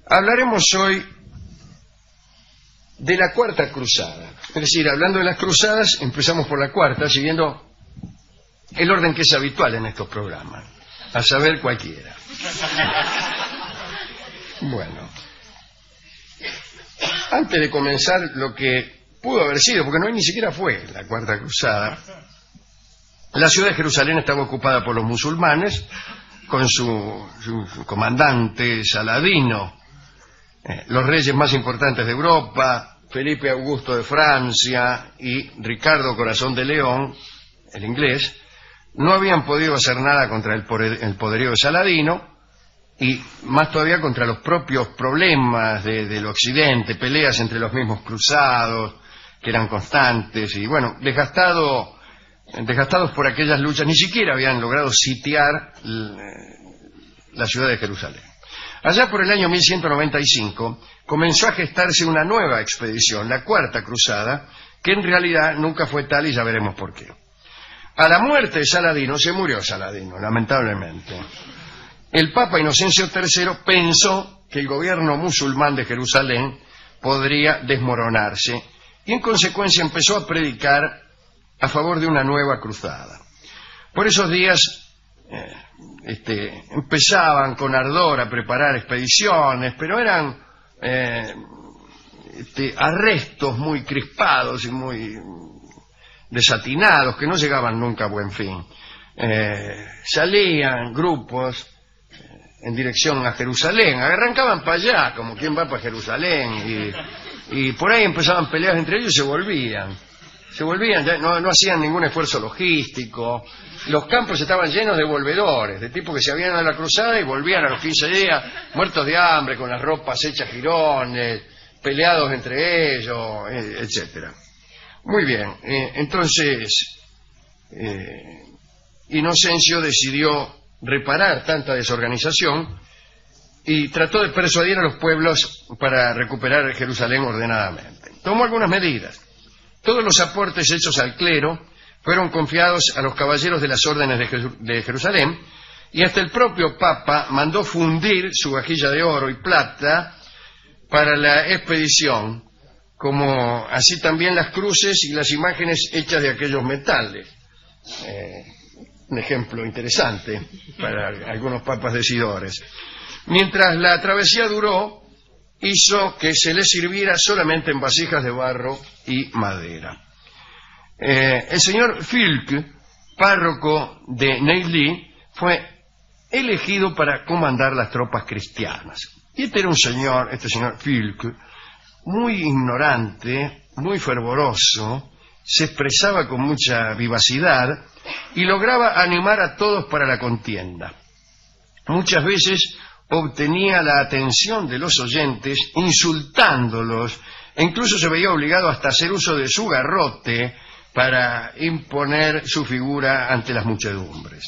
Hablaremos hoy de la Cuarta Cruzada. Es decir, hablando de las cruzadas, empezamos por la cuarta, siguiendo el orden que es habitual en estos programas, a saber, cualquiera. Bueno, antes de comenzar lo que pudo haber sido, porque no ni siquiera fue la Cuarta Cruzada, la ciudad de Jerusalén estaba ocupada por los musulmanes, con su comandante Saladino, los reyes más importantes de Europa, Felipe Augusto de Francia y Ricardo Corazón de León, el inglés, no habían podido hacer nada contra el poderío de Saladino, y más todavía contra los propios problemas del occidente, peleas entre los mismos cruzados, que eran constantes, y bueno, desgastados por aquellas luchas, ni siquiera habían logrado sitiar la ciudad de Jerusalén. Allá por el año 1195 comenzó a gestarse una nueva expedición, la Cuarta Cruzada, que en realidad nunca fue tal y ya veremos por qué. A la muerte de Saladino, se murió Saladino, lamentablemente. El Papa Inocencio III pensó que el gobierno musulmán de Jerusalén podría desmoronarse y en consecuencia empezó a predicar a favor de una nueva cruzada. Por esos días empezaban con ardor a preparar expediciones, pero eran arrestos muy crispados y muy desatinados que no llegaban nunca a buen fin. Salían grupos en dirección a Jerusalén, arrancaban para allá, como quien va para Jerusalén, y por ahí empezaban peleas entre ellos y se volvían, no hacían ningún esfuerzo logístico. Los campos estaban llenos de volvedores, de tipos que se habían dado la cruzada y volvían a los 15 días, muertos de hambre, con las ropas hechas jirones, peleados entre ellos, etcétera. Muy bien, entonces Inocencio decidió reparar tanta desorganización y trató de persuadir a los pueblos para recuperar Jerusalén ordenadamente. Tomó algunas medidas. Todos los aportes hechos al clero fueron confiados a los caballeros de las órdenes de Jerusalén, y hasta el propio Papa mandó fundir su vajilla de oro y plata para la expedición, como así también las cruces y las imágenes hechas de aquellos metales. Un ejemplo interesante para algunos papas decidores. Mientras la travesía duró, hizo que se les sirviera solamente en vasijas de barro y madera. El señor Fulk, párroco de Neuilly, fue elegido para comandar las tropas cristianas. Y este señor Fulk, muy ignorante, muy fervoroso, se expresaba con mucha vivacidad y lograba animar a todos para la contienda. Muchas veces obtenía la atención de los oyentes insultándolos, e incluso se veía obligado hasta a hacer uso de su garrote para imponer su figura ante las muchedumbres.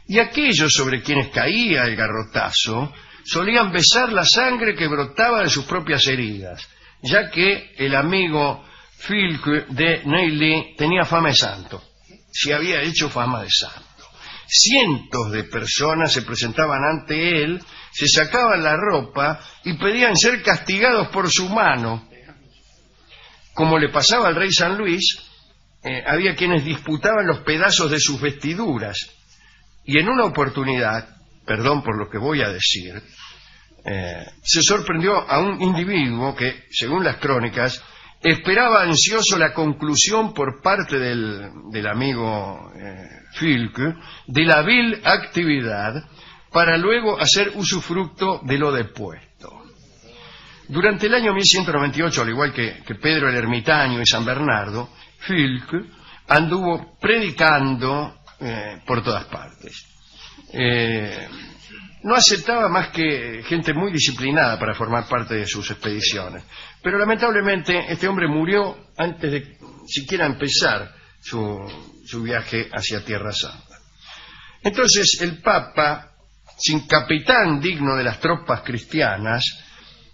Y aquellos sobre quienes caía el garrotazo solían besar la sangre que brotaba de sus propias heridas, ya que el amigo Fulk de Neuilly tenía fama de santo, se había hecho fama de santo. Cientos de personas se presentaban ante él, se sacaban la ropa y pedían ser castigados por su mano. Como le pasaba al rey San Luis, había quienes disputaban los pedazos de sus vestiduras, y en una oportunidad, perdón por lo que voy a decir, se sorprendió a un individuo que, según las crónicas, esperaba ansioso la conclusión por parte del amigo Fulk de la vil actividad para luego hacer usufructo de lo depuesto. Durante el año 1198, al igual que Pedro el Ermitaño y San Bernardo, Fulk anduvo predicando por todas partes. No aceptaba más que gente muy disciplinada para formar parte de sus expediciones. Pero lamentablemente este hombre murió antes de siquiera empezar su viaje hacia Tierra Santa. Entonces el Papa, sin capitán digno de las tropas cristianas,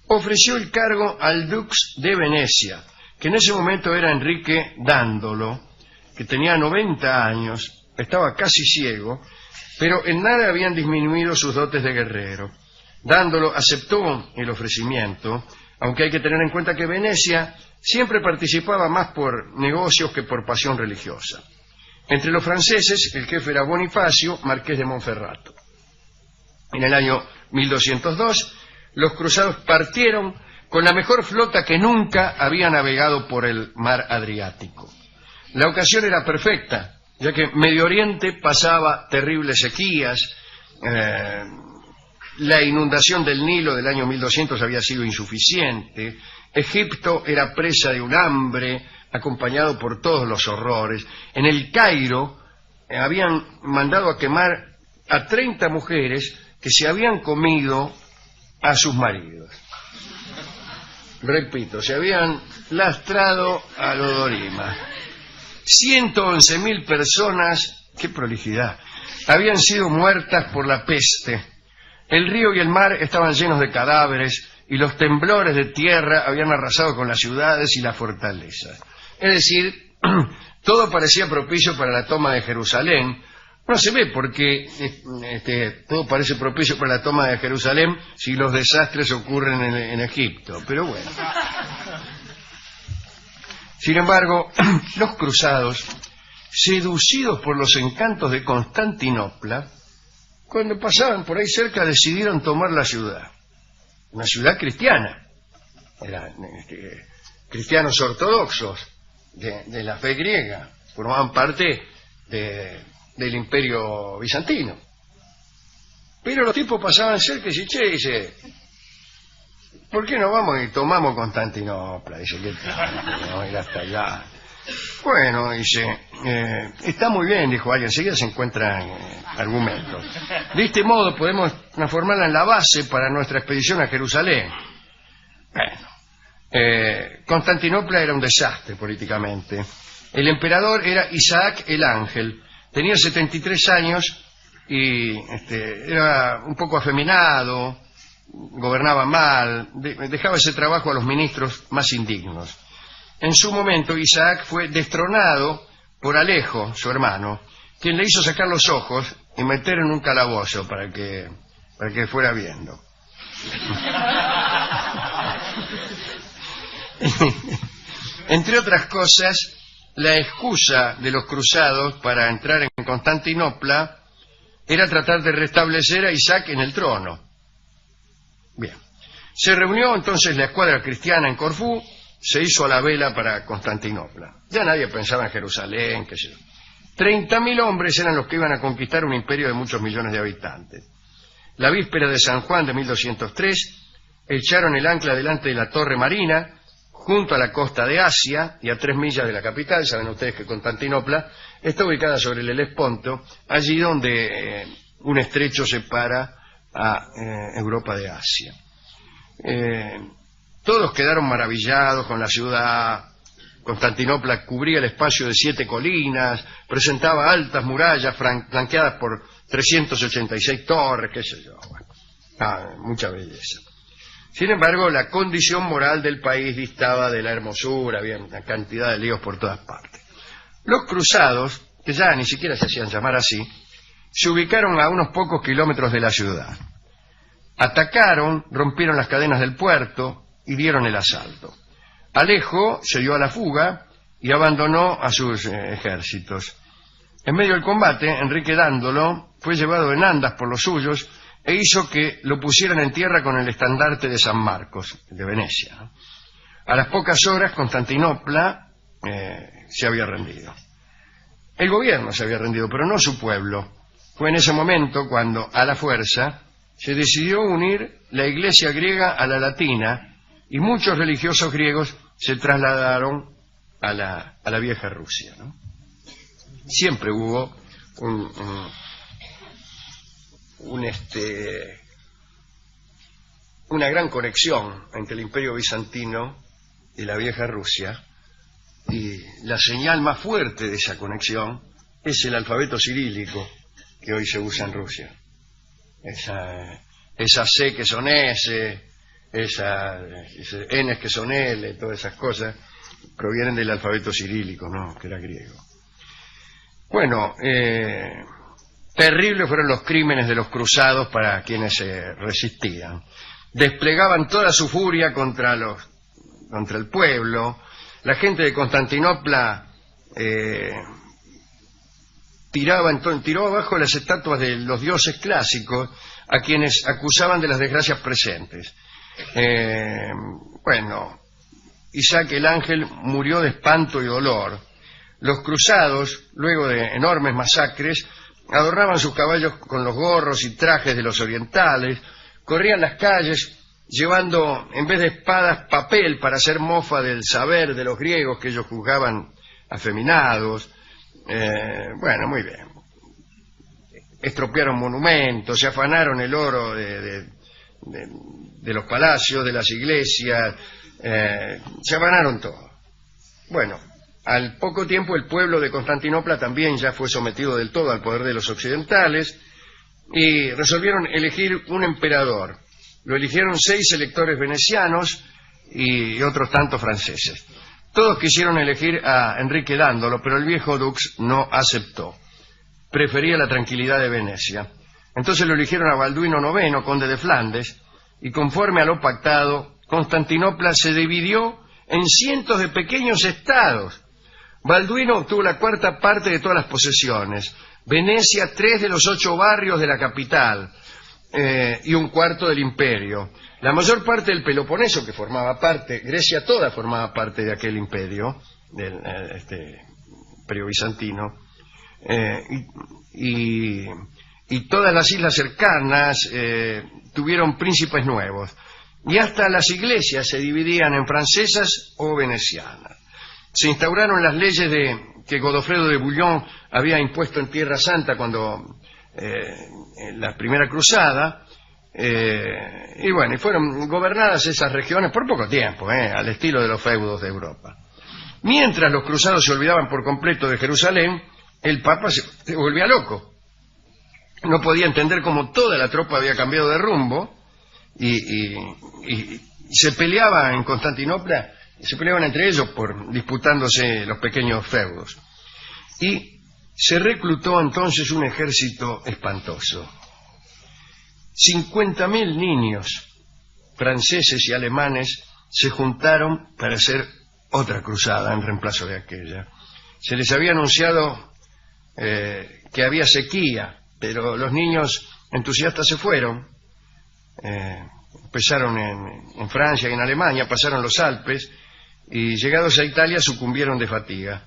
ofreció el cargo al dux de Venecia, que en ese momento era Enrique Dándolo, que tenía 90 años, estaba casi ciego, pero en nada habían disminuido sus dotes de guerrero. Dándolo aceptó el ofrecimiento, aunque hay que tener en cuenta que Venecia siempre participaba más por negocios que por pasión religiosa. Entre los franceses, el jefe era Bonifacio, marqués de Monferrato. En el año 1202, los cruzados partieron con la mejor flota que nunca había navegado por el mar Adriático. La ocasión era perfecta, ya que Medio Oriente pasaba terribles sequías, la inundación del Nilo del año 1200 había sido insuficiente, Egipto era presa de un hambre acompañado por todos los horrores. En el Cairo habían mandado a quemar a 30 mujeres que se habían comido a sus maridos. Repito, se habían lastrado a Lodorima. 111.000 personas, qué prolijidad, habían sido muertas por la peste. El río y el mar estaban llenos de cadáveres y los temblores de tierra habían arrasado con las ciudades y las fortalezas. Es decir, todo parecía propicio para la toma de Jerusalén. No se ve porque todo parece propicio para la toma de Jerusalén si los desastres ocurren en Egipto, pero bueno. Sin embargo, los cruzados, seducidos por los encantos de Constantinopla, cuando pasaban por ahí cerca decidieron tomar la ciudad. Una ciudad cristiana. Eran cristianos ortodoxos de la fe griega. Formaban parte del imperio bizantino. Pero los tipos pasaban cerca y dice, ¿por qué no vamos y tomamos Constantinopla? Dice, ¿qué tal? No ir hasta allá. Bueno, dice, está muy bien, dijo alguien, enseguida se encuentran argumentos. De este modo podemos transformarla en la base para nuestra expedición a Jerusalén. Bueno, Constantinopla era un desastre políticamente. El emperador era Isaac el Ángel, tenía 73 años y era un poco afeminado, gobernaba mal, dejaba ese trabajo a los ministros más indignos. En su momento Isaac fue destronado por Alejo, su hermano, quien le hizo sacar los ojos y meter en un calabozo para que fuera viendo. Entre otras cosas, la excusa de los cruzados para entrar en Constantinopla era tratar de restablecer a Isaac en el trono. Bien. Se reunió entonces la escuadra cristiana en Corfú, se hizo a la vela para Constantinopla. Ya nadie pensaba en Jerusalén, qué sé yo. 30.000 hombres eran los que iban a conquistar un imperio de muchos millones de habitantes. La víspera de San Juan de 1203, echaron el ancla delante de la Torre Marina, junto a la costa de Asia y a 3 millas de la capital. Saben ustedes que Constantinopla está ubicada sobre el Helesponto, allí donde un estrecho separa a Europa de Asia. Todos quedaron maravillados con la ciudad. Constantinopla cubría el espacio de 7 colinas, presentaba altas murallas flanqueadas por 386 torres, qué sé yo. Bueno, mucha belleza. Sin embargo, la condición moral del país distaba de la hermosura, había una cantidad de líos por todas partes. Los cruzados, que ya ni siquiera se hacían llamar así, se ubicaron a unos pocos kilómetros de la ciudad. Atacaron, rompieron las cadenas del puerto y dieron el asalto. Alejo se dio a la fuga y abandonó a sus ejércitos. En medio del combate, Enrique Dándolo fue llevado en andas por los suyos e hizo que lo pusieran en tierra con el estandarte de San Marcos, de Venecia, ¿no? A las pocas horas, Constantinopla se había rendido. El gobierno se había rendido, pero no su pueblo. Fue en ese momento cuando, a la fuerza, se decidió unir la iglesia griega a la latina y muchos religiosos griegos se trasladaron a la vieja Rusia, ¿no? Siempre hubo una gran conexión entre el Imperio Bizantino y la vieja Rusia, y la señal más fuerte de esa conexión es el alfabeto cirílico que hoy se usa en Rusia. Esas C que son S, esas N que son L, todas esas cosas provienen del alfabeto cirílico, ¿no?, que era griego. Bueno, Terribles fueron los crímenes de los cruzados para quienes se resistían. Desplegaban toda su furia contra el pueblo. La gente de Constantinopla tiró abajo las estatuas de los dioses clásicos a quienes acusaban de las desgracias presentes. Isaac el Ángel murió de espanto y dolor. Los cruzados, luego de enormes masacres, adornaban sus caballos con los gorros y trajes de los orientales, corrían las calles llevando, en vez de espadas, papel para hacer mofa del saber de los griegos que ellos juzgaban afeminados. Muy bien. Estropearon monumentos, se afanaron el oro de los palacios, de las iglesias, se afanaron todo. Bueno, al poco tiempo el pueblo de Constantinopla también ya fue sometido del todo al poder de los occidentales y resolvieron elegir un emperador. Lo eligieron 6 electores venecianos y otros tantos franceses. Todos quisieron elegir a Enrique Dándolo, pero el viejo Dux no aceptó. Prefería la tranquilidad de Venecia. Entonces lo eligieron a Balduino IX, conde de Flandes, y conforme a lo pactado, Constantinopla se dividió en cientos de pequeños estados. Balduino obtuvo la 4ª parte de todas las posesiones, Venecia 3 de los 8 barrios de la capital y 1/4 del imperio. La mayor parte del Peloponeso, que formaba parte, Grecia toda formaba parte de aquel imperio, del imperio bizantino, y todas las islas cercanas tuvieron príncipes nuevos, y hasta las iglesias se dividían en francesas o venecianas. Se instauraron las leyes que Godofredo de Bouillon había impuesto en Tierra Santa cuando en la primera cruzada, y fueron gobernadas esas regiones por poco tiempo, al estilo de los feudos de Europa. Mientras los cruzados se olvidaban por completo de Jerusalén, el Papa se volvía loco. No podía entender cómo toda la tropa había cambiado de rumbo y se peleaba en Constantinopla. Se peleaban entre ellos disputándose los pequeños feudos. Y se reclutó entonces un ejército espantoso. 50.000 niños franceses y alemanes se juntaron para hacer otra cruzada en reemplazo de aquella. Se les había anunciado que había sequía, pero los niños entusiastas se fueron. Empezaron en Francia y en Alemania, pasaron los Alpes, y llegados a Italia sucumbieron de fatiga.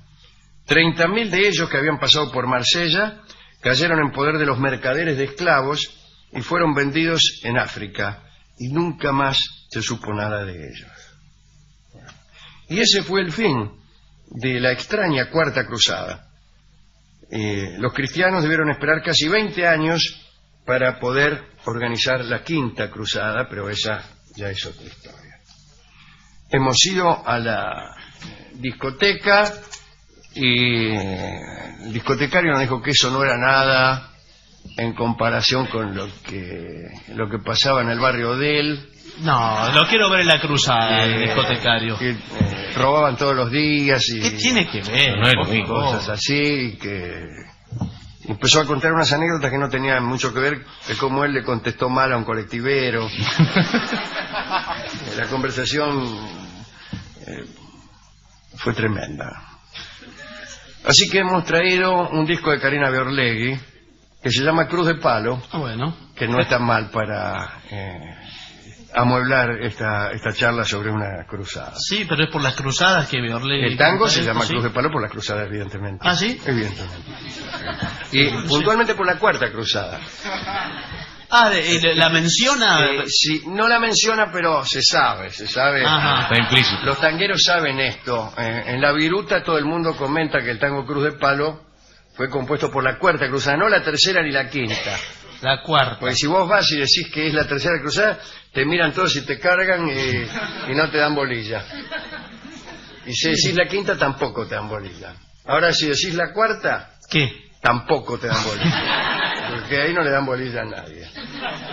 30.000 de ellos, que habían pasado por Marsella, cayeron en poder de los mercaderes de esclavos y fueron vendidos en África, y nunca más se supo nada de ellos. Y ese fue el fin de la extraña 4ª cruzada. Los cristianos debieron esperar casi 20 años para poder organizar la 5ª cruzada, pero esa ya es otra historia. Hemos ido a la discoteca y el discotecario nos dijo que eso no era nada en comparación con lo que pasaba en el barrio de él. No, lo quiero ver en la cruzada, el discotecario. Que robaban todos los días y... ¿Qué tiene que ver? No es lo mismo. Cosas así, que... Empezó a contar unas anécdotas que no tenían mucho que ver de cómo él le contestó mal a un colectivero. La conversación fue tremenda. Así que hemos traído un disco de Karina Biorlegui que se llama Cruz de Palo, que no está mal para amueblar esta charla sobre una cruzada. Sí, pero es por las cruzadas que Biorlegui... El tango se llama Cruz de Palo por las cruzadas, evidentemente. ¿Ah, sí? Evidentemente. Y puntualmente por la 4ª cruzada. Ah, ¿la menciona? Sí, no la menciona, pero se sabe. Ajá. Está implícito. Los tangueros saben esto. En la viruta todo el mundo comenta que el tango Cruz de Palo fue compuesto por la 4ª cruzada, no la 3ª ni la 5ª. La 4ª. Porque si vos vas y decís que es la 3ª cruzada, te miran todos y te cargan y no te dan bolilla. Y si decís la 5ª, tampoco te dan bolilla. Ahora, si decís la 4ª... ¿Qué? Tampoco te dan bolilla, porque ahí no le dan bolilla a nadie.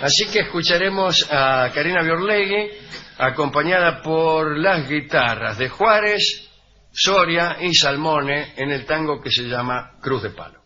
Así que escucharemos a Karina Biorlegui acompañada por las guitarras de Juárez, Soria y Salmone en el tango que se llama Cruz de Palo.